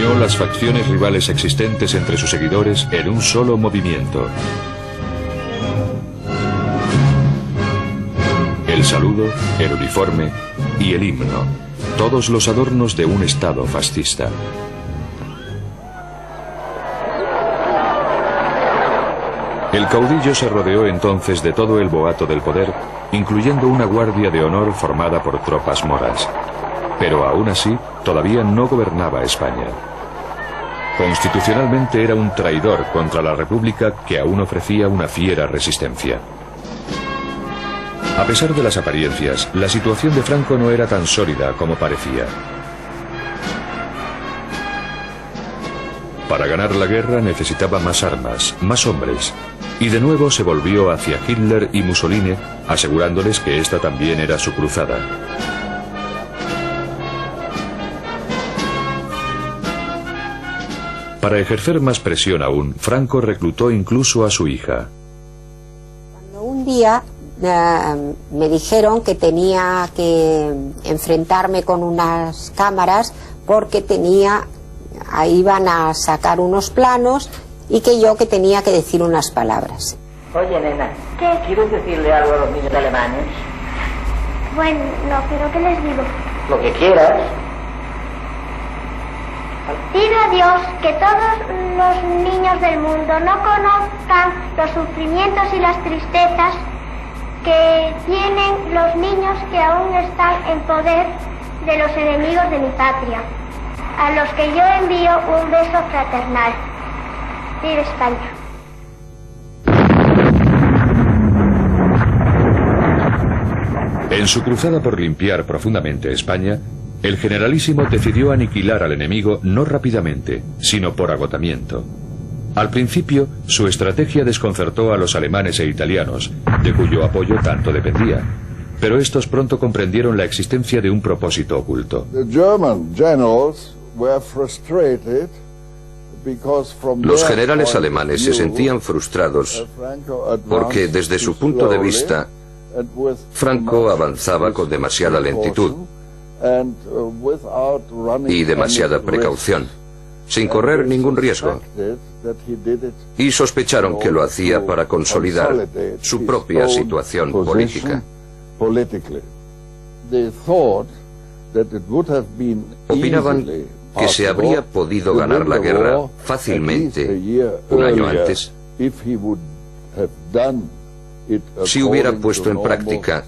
Unió las facciones rivales existentes entre sus seguidores en un solo movimiento. El saludo, el uniforme y el himno, todos los adornos de un Estado fascista. El caudillo se rodeó entonces de todo el boato del poder, incluyendo una guardia de honor formada por tropas moras. Pero aún así, todavía no gobernaba España. Constitucionalmente era un traidor contra la República que aún ofrecía una fiera resistencia. A pesar de las apariencias, la situación de Franco no era tan sólida como parecía. Para ganar la guerra necesitaba más armas, más hombres, y de nuevo se volvió hacia Hitler y Mussolini, asegurándoles que esta también era su cruzada. Para ejercer más presión aún, Franco reclutó incluso a su hija. Cuando un día me dijeron que tenía que enfrentarme con unas cámaras porque iban a sacar unos planos y que tenía que decir unas palabras. Oye, nena, ¿qué? ¿Quieres decirle algo a los niños alemanes? Bueno, no, pero ¿qué les digo? Lo que quieras. Pido a Dios que todos los niños del mundo no conozcan los sufrimientos y las tristezas que tienen los niños que aún están en poder de los enemigos de mi patria, a los que yo envío un beso fraternal. ¡Viva España! En su cruzada por limpiar profundamente España, el generalísimo decidió aniquilar al enemigo no rápidamente, sino por agotamiento. Al principio, su estrategia desconcertó a los alemanes e italianos, de cuyo apoyo tanto dependía. Pero estos pronto comprendieron la existencia de un propósito oculto. Los generales alemanes se sentían frustrados porque, desde su punto de vista, Franco avanzaba con demasiada lentitud y demasiada precaución, sin correr ningún riesgo, y sospecharon que lo hacía para consolidar su propia situación política. Opinaban que se habría podido ganar la guerra fácilmente un año antes si hubiera puesto en práctica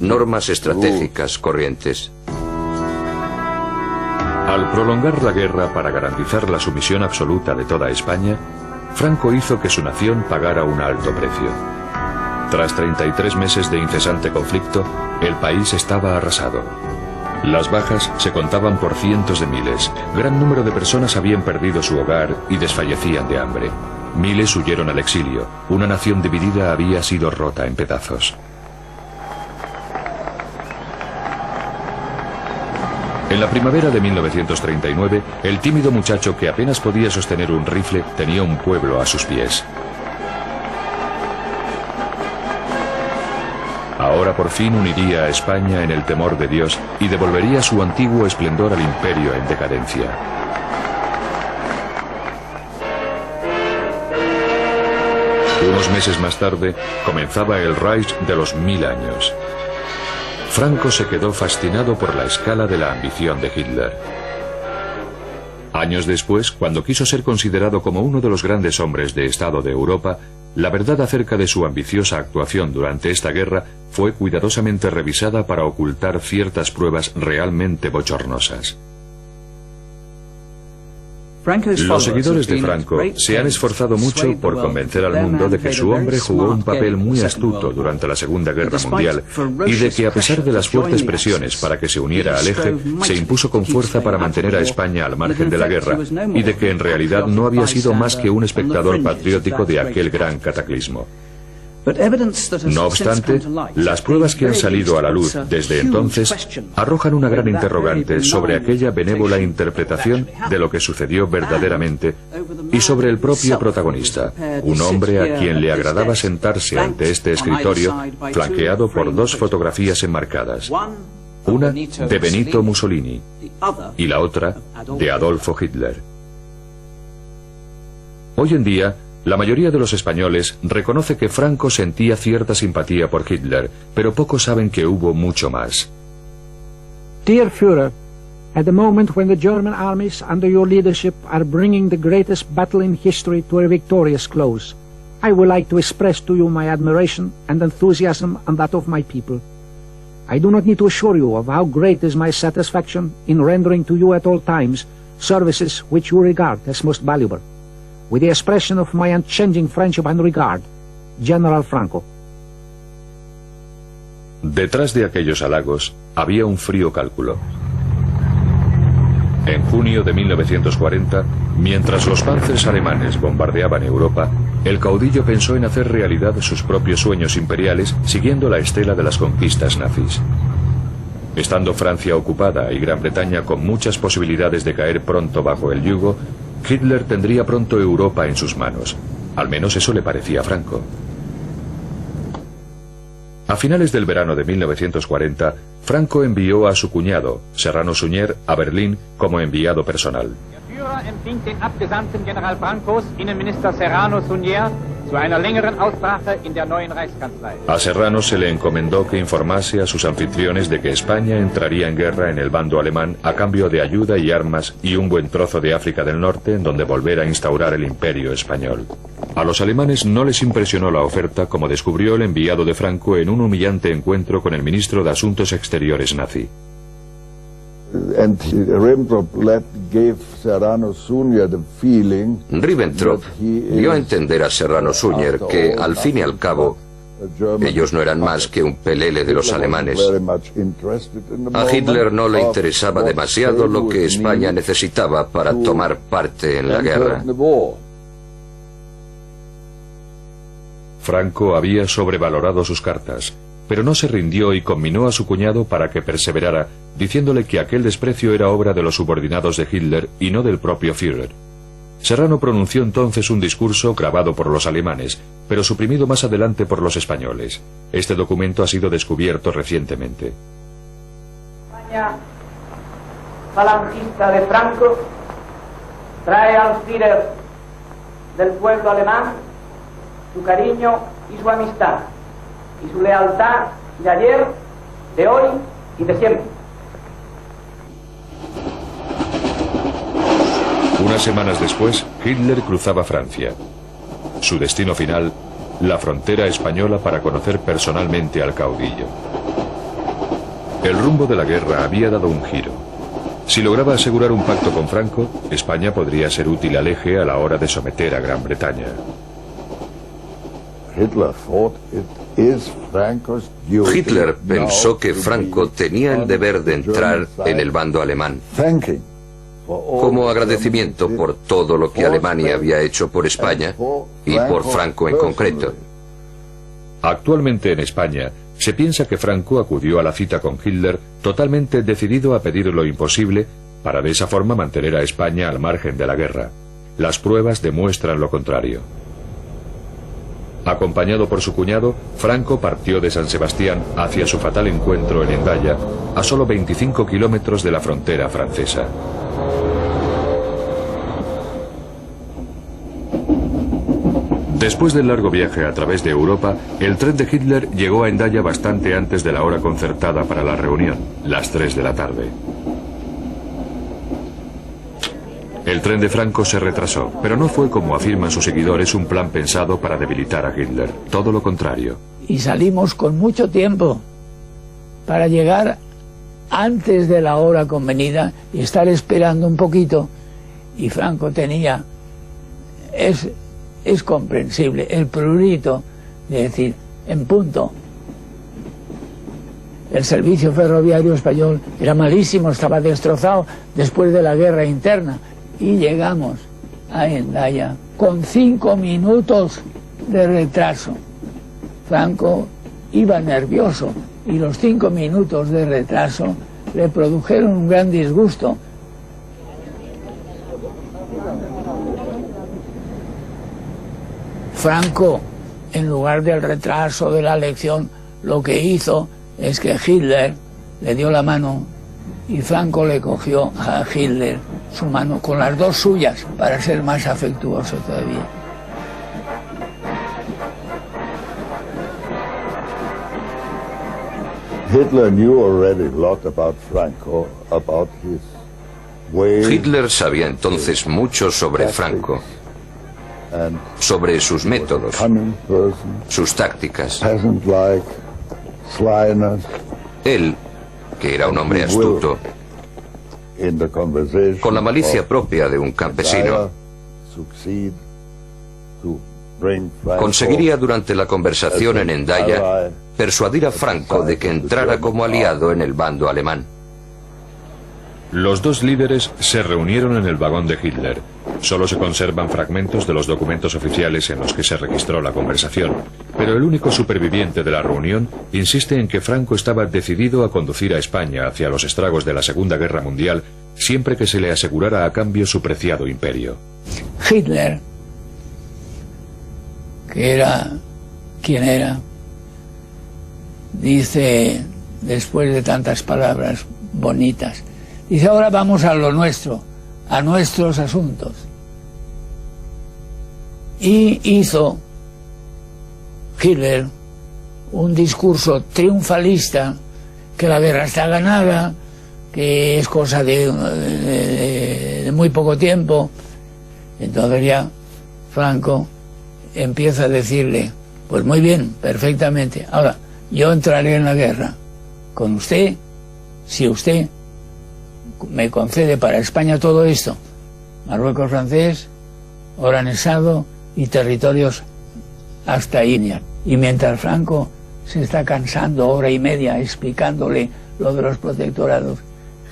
normas estratégicas corrientes. Al prolongar la guerra para garantizar la sumisión absoluta de toda España, Franco hizo que su nación pagara un alto precio. Tras 33 meses de incesante conflicto, el país estaba arrasado. Las bajas se contaban por cientos de miles. Gran número de personas habían perdido su hogar y desfallecían de hambre. Miles huyeron al exilio. Una nación dividida había sido rota en pedazos. En la primavera de 1939, el tímido muchacho que apenas podía sostener un rifle tenía un pueblo a sus pies. Ahora por fin uniría a España en el temor de Dios y devolvería su antiguo esplendor al imperio en decadencia. Unos meses más tarde, comenzaba el Reich de los 1000 años. Franco se quedó fascinado por la escala de la ambición de Hitler. Años después, cuando quiso ser considerado como uno de los grandes hombres de Estado de Europa, la verdad acerca de su ambiciosa actuación durante esta guerra fue cuidadosamente revisada para ocultar ciertas pruebas realmente bochornosas. Los seguidores de Franco se han esforzado mucho por convencer al mundo de que su hombre jugó un papel muy astuto durante la Segunda Guerra Mundial y de que, a pesar de las fuertes presiones para que se uniera al eje, se impuso con fuerza para mantener a España al margen de la guerra y de que en realidad no había sido más que un espectador patriótico de aquel gran cataclismo. No obstante, las pruebas que han salido a la luz desde entonces arrojan una gran interrogante sobre aquella benévola interpretación de lo que sucedió verdaderamente y sobre el propio protagonista, un hombre a quien le agradaba sentarse ante este escritorio flanqueado por dos fotografías enmarcadas, una de Benito Mussolini y la otra de Adolfo Hitler. Hoy en día, la mayoría de los españoles reconoce que Franco sentía cierta simpatía por Hitler, pero pocos saben que hubo mucho más. Dear Führer, at the moment when the German armies under your leadership are bringing the greatest battle in history to a victorious close, I would like to express to you my admiration and enthusiasm and that of my people. I do not need to assure you of how great is my satisfaction in rendering to you at all times services which you regard as most valuable. With the expression of my unchanging friendship and regard, General Franco. Detrás de aquellos halagos había un frío cálculo. En junio de 1940, mientras los panzers alemanes bombardeaban Europa, el caudillo pensó en hacer realidad sus propios sueños imperiales siguiendo la estela de las conquistas nazis. Estando Francia ocupada y Gran Bretaña con muchas posibilidades de caer pronto bajo el yugo, Hitler tendría pronto Europa en sus manos. Al menos eso le parecía a Franco. A finales del verano de 1940, Franco envió a su cuñado, Serrano Suñer, a Berlín como enviado personal. A Serrano se le encomendó que informase a sus anfitriones de que España entraría en guerra en el bando alemán a cambio de ayuda y armas y un buen trozo de África del Norte en donde volver a instaurar el imperio español. A los alemanes no les impresionó la oferta, como descubrió el enviado de Franco en un humillante encuentro con el ministro de Asuntos Exteriores nazi. Ribbentrop dio a entender a Serrano Suñer que, al fin y al cabo, ellos no eran más que un pelele de los alemanes. A Hitler no le interesaba demasiado lo que España necesitaba para tomar parte en la guerra. Franco había sobrevalorado sus cartas, pero no se rindió y conminó a su cuñado para que perseverara, diciéndole que aquel desprecio era obra de los subordinados de Hitler y no del propio Führer. Serrano pronunció entonces un discurso grabado por los alemanes, pero suprimido más adelante por los españoles. Este documento ha sido descubierto recientemente. España falangista de Franco trae al Führer del pueblo alemán su cariño y su amistad y su lealtad de ayer, de hoy y de siempre. Unas semanas después, Hitler cruzaba Francia. Su destino final, la frontera española para conocer personalmente al caudillo. El rumbo de la guerra había dado un giro. Si lograba asegurar un pacto con Franco, España podría ser útil al eje a la hora de someter a Gran Bretaña. Hitler pensó que Franco tenía el deber de entrar en el bando alemán, como agradecimiento por todo lo que Alemania había hecho por España y por Franco en concreto. Actualmente en España se piensa que Franco acudió a la cita con Hitler totalmente decidido a pedir lo imposible para de esa forma mantener a España al margen de la guerra. Las pruebas demuestran lo contrario. Acompañado por su cuñado, Franco partió de San Sebastián hacia su fatal encuentro en Hendaya, a solo 25 kilómetros de la frontera francesa. Después del largo viaje a través de Europa, el tren de Hitler llegó a Hendaya bastante antes de la hora concertada para la reunión, las 3 de la tarde. El tren de Franco se retrasó, pero no fue, como afirman sus seguidores, un plan pensado para debilitar a Hitler. Todo lo contrario. Y salimos con mucho tiempo para llegar antes de la hora convenida y estar esperando un poquito. Y Franco tenía, es comprensible, el prurito de decir, en punto. El servicio ferroviario español era malísimo, estaba destrozado después de la guerra interna. Y llegamos a Hendaya con 5 minutos de retraso. Franco iba nervioso y los 5 minutos de retraso le produjeron un gran disgusto. Franco, en lugar del retraso de la elección, lo que hizo es que Hitler le dio la mano y Franco le cogió a Hitler su mano con las dos suyas para ser más afectuoso todavía. Hitler sabía entonces mucho sobre Franco, sobre sus métodos, sus tácticas. Él, que era un hombre astuto, con la malicia propia de un campesino, conseguiría durante la conversación en Hendaya persuadir a Franco de que entrara como aliado en el bando alemán. Los dos líderes se reunieron en el vagón de Hitler. Solo se conservan fragmentos de los documentos oficiales en los que se registró la conversación, pero el único superviviente de la reunión insiste en que Franco estaba decidido a conducir a España hacia los estragos de la Segunda Guerra Mundial siempre que se le asegurara a cambio su preciado imperio. Hitler, que era quien era, dice, después de tantas palabras bonitas, dice: ahora vamos a lo nuestro, a nuestros asuntos. Y hizo Hitler un discurso triunfalista, que la guerra está ganada, que es cosa de muy poco tiempo. Entonces ya Franco empieza a decirle: pues muy bien, perfectamente, ahora yo entraré en la guerra con usted si usted me concede para España todo esto: Marruecos francés, Oranjado y territorios hasta Inia. Y mientras Franco se está cansando hora y media explicándole lo de los protectorados,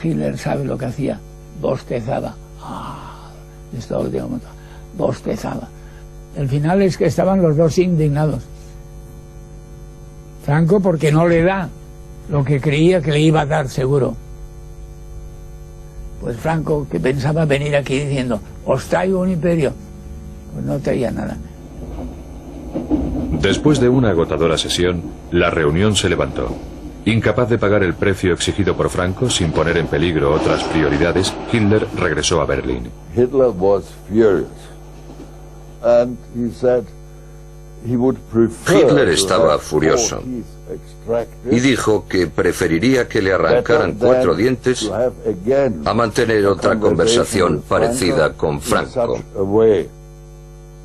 Hitler sabe lo que hacía: bostezaba. Esto último momento, bostezaba. El final es que estaban los dos indignados. Franco porque no le da lo que creía que le iba a dar seguro. Pues Franco, que pensaba venir aquí diciendo: os traigo un imperio, pues no traía nada. Después de una agotadora sesión, la reunión se levantó. Incapaz de pagar el precio exigido por Franco sin poner en peligro otras prioridades, Hitler regresó a Berlín. Hitler estaba furioso y dijo que preferiría que le arrancaran 4 dientes a mantener otra conversación parecida con Franco.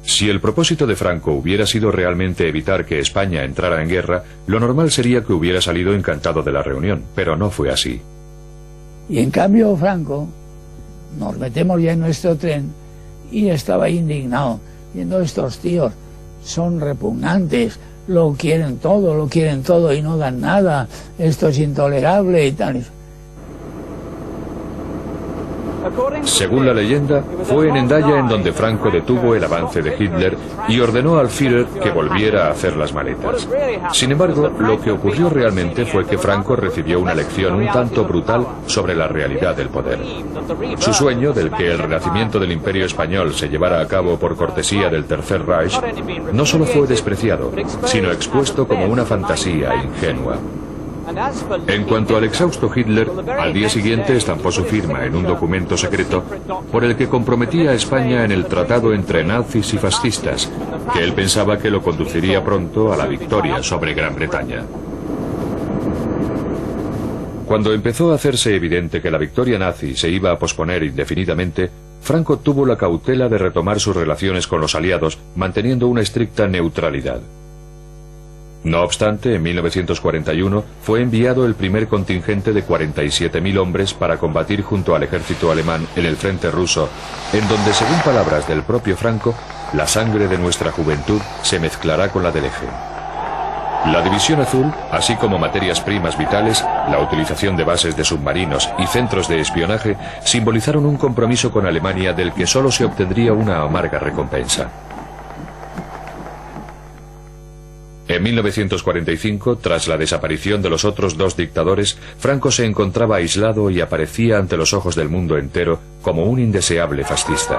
Si el propósito de Franco hubiera sido realmente evitar que España entrara en guerra, lo normal sería que hubiera salido encantado de la reunión, pero no fue así. Y en cambio Franco, nos metemos ya en nuestro tren y estaba indignado, viendo estos tíos, son repugnantes, lo quieren todo y no dan nada, esto es intolerable y tal. Según la leyenda, fue en Hendaya en donde Franco detuvo el avance de Hitler y ordenó al Führer que volviera a hacer las maletas. Sin embargo, lo que ocurrió realmente fue que Franco recibió una lección un tanto brutal sobre la realidad del poder. Su sueño, del que el renacimiento del Imperio Español se llevara a cabo por cortesía del Tercer Reich, no solo fue despreciado, sino expuesto como una fantasía ingenua. En cuanto al exhausto Hitler, al día siguiente estampó su firma en un documento secreto por el que comprometía a España en el tratado entre nazis y fascistas, que él pensaba que lo conduciría pronto a la victoria sobre Gran Bretaña. Cuando empezó a hacerse evidente que la victoria nazi se iba a posponer indefinidamente, Franco tuvo la cautela de retomar sus relaciones con los aliados, manteniendo una estricta neutralidad. No obstante, en 1941 fue enviado el primer contingente de 47.000 hombres para combatir junto al ejército alemán en el frente ruso, en donde, según palabras del propio Franco, la sangre de nuestra juventud se mezclará con la del eje. La División Azul, así como materias primas vitales, la utilización de bases de submarinos y centros de espionaje, simbolizaron un compromiso con Alemania del que solo se obtendría una amarga recompensa. En 1945, tras la desaparición de los otros dos dictadores, Franco se encontraba aislado y aparecía ante los ojos del mundo entero como un indeseable fascista.